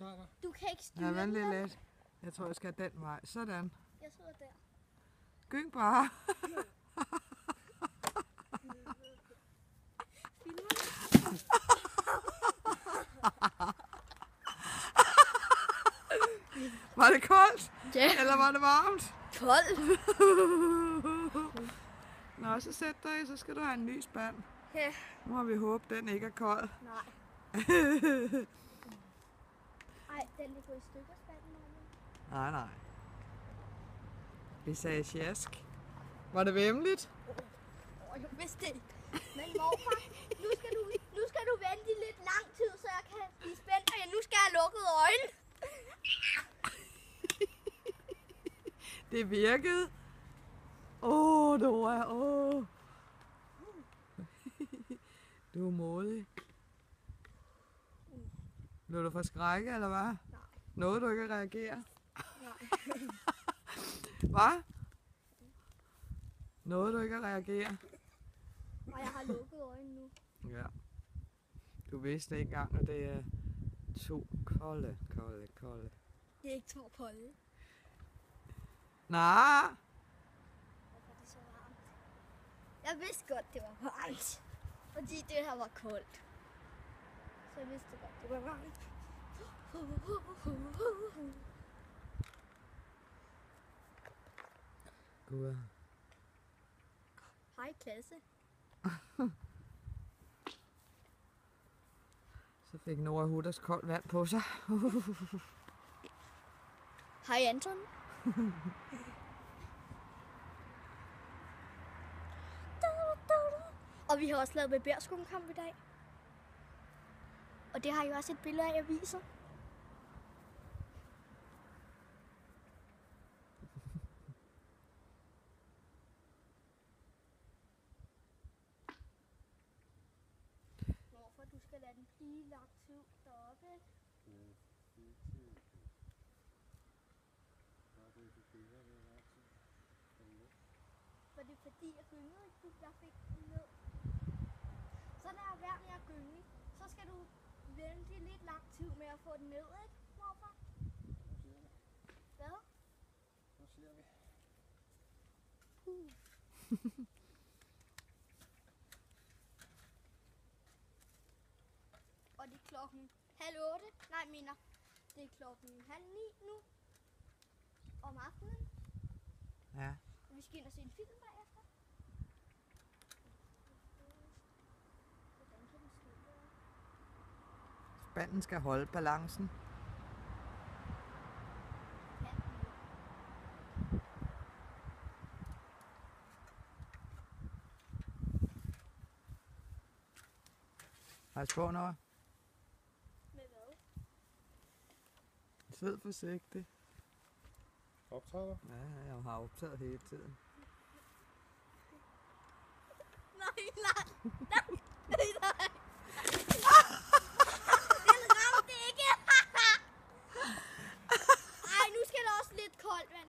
optager. Du kan ikke styre Ja, vent lidt den. lidt. Jeg tror, jeg skal den vej. Sådan. Jeg sidder der. Gyng bare. Var det koldt? Ja. Eller var det varmt? Kold. Nå, så sæt dig, så skal du have en ny spand. Ja. Nu må vi håbe, den ikke er kold. Nej. Ej, den vil gå i stykker, spanden. Nej, nej. Vi sagde sjask. Var det væmmeligt? Jeg vidste det ikke. Men morfar, nu skal du vente i lidt lang tid, så jeg kan blive spændt, og nu skal jeg have lukket øjne. Det virkede. Dora. Du er modig. Blev du forskrækket, eller hvad? Nej. Noget, du ikke reagerer? Nej. Hvad? Noget, du ikke reagerer? Og jeg har lukket øjnene nu. Ja. Du vidste ikke engang, at det er to kolde. Det er ikke to kolde. Nej. Hvorfor er det så varmt? Jeg vidste godt, det var varmt. Fordi det her var koldt. Så jeg vidste godt, det var varmt. Gud. Hej klasse. Så fik Nora Hutters koldt vand på sig. Hej Anton. Og vi har også lavet barberskumkamp i dag. Og det har jeg også et billede af, jeg viser. Hvorfor du skal lade den blive lang tid deroppe? Var det fordi jeg gyngede ikke, jeg fik den ned? Så når jeg er værd med at gynge, så skal du vente lidt lang tid med at få den ned, ikke, morfar? Hvad? Nu ser vi. Og det er klokken 7:30. Nej, mener. Det er klokken 7:30 nu. Om aftenen. Ja. Og vi skal ind og se en film bagefter. Hvordan kan den stå der? Spanden skal holde balancen. Kan den ikke? Pas på, Nora. Med hvad? Sid forsigtigt. Optager du? Ja, jeg har optaget hele tiden. Nej.